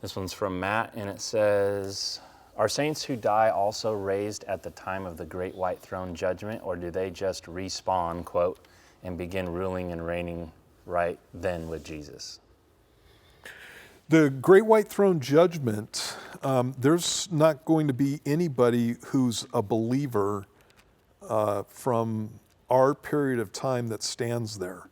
This one's from Matt, and it says, are saints who die also raised at the time of the great white throne judgment, or do they just respawn, quote, and begin ruling and reigning right then with Jesus? The great white throne judgment, there's not going to be anybody who's a believer from our period of time that stands there.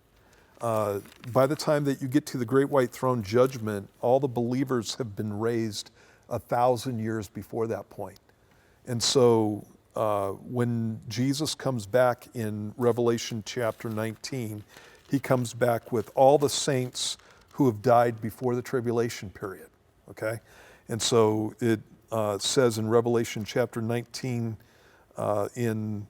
By the time that you get to the great white throne judgment, all the believers have been raised 1,000 years before that point. And so when Jesus comes back in Revelation chapter 19, he comes back with all the saints who have died before the tribulation period, okay? And so it says in Revelation chapter 19 in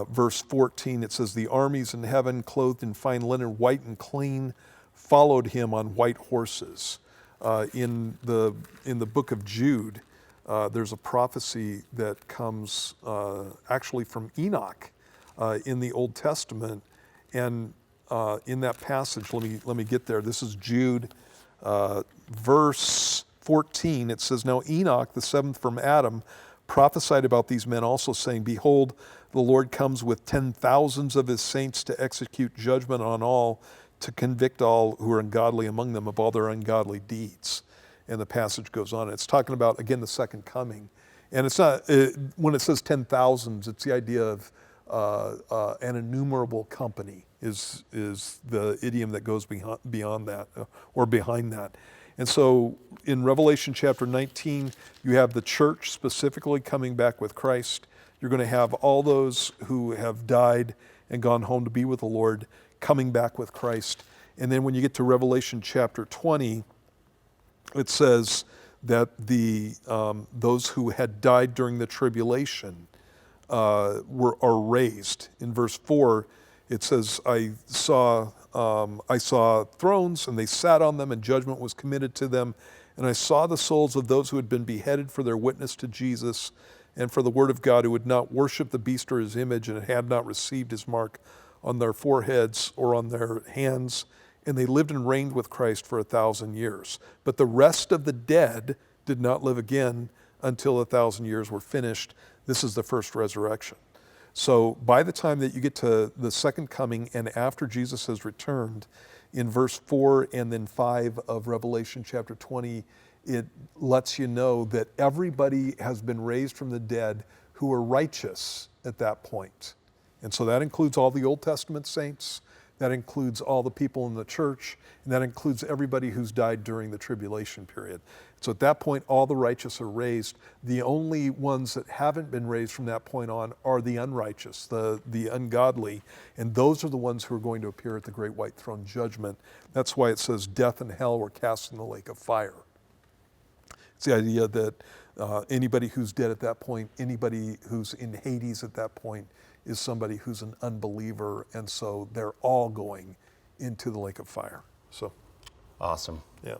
verse 14, it says, the armies in heaven, clothed in fine linen, white and clean, followed him on white horses. In the book of Jude, there's a prophecy that comes actually from Enoch in the Old Testament. And in that passage, let me get there. This is Jude, verse 14. It says, now Enoch, the seventh from Adam, prophesied about these men also, saying, behold, the Lord comes with 10,000s of his saints to execute judgment on all, to convict all who are ungodly among them of all their ungodly deeds. And the passage goes on. It's talking about, again, the second coming. And it's not, when it says 10,000s, it's the idea of an innumerable company is the idiom that goes beyond that, or behind that. And so in Revelation chapter 19, you have the church specifically coming back with Christ. You're going to have all those who have died and gone home to be with the Lord coming back with Christ. And then when you get to Revelation chapter 20, it says that those who had died during the tribulation are raised. In verse 4, it says, I saw thrones, and they sat on them, and judgment was committed to them. And I saw the souls of those who had been beheaded for their witness to Jesus and for the word of God, who would not worship the beast or his image, and had not received his mark on their foreheads or on their hands. And they lived and reigned with Christ for 1,000 years. But the rest of the dead did not live again until 1,000 years were finished. This is the first resurrection. So by the time that you get to the second coming and after Jesus has returned, in verse 4 and then 5 of Revelation chapter 20, it lets you know that everybody has been raised from the dead who are righteous at that point. And so that includes all the Old Testament saints, that includes all the people in the church, and that includes everybody who's died during the tribulation period. So at that point, all the righteous are raised. The only ones that haven't been raised from that point on are the unrighteous, the ungodly, and those are the ones who are going to appear at the great white throne judgment. That's why it says death and hell were cast in the lake of fire. It's the idea that anybody who's dead at that point, anybody who's in Hades at that point, is somebody who's an unbeliever, and so they're all going into the lake of fire. So, awesome. Yeah.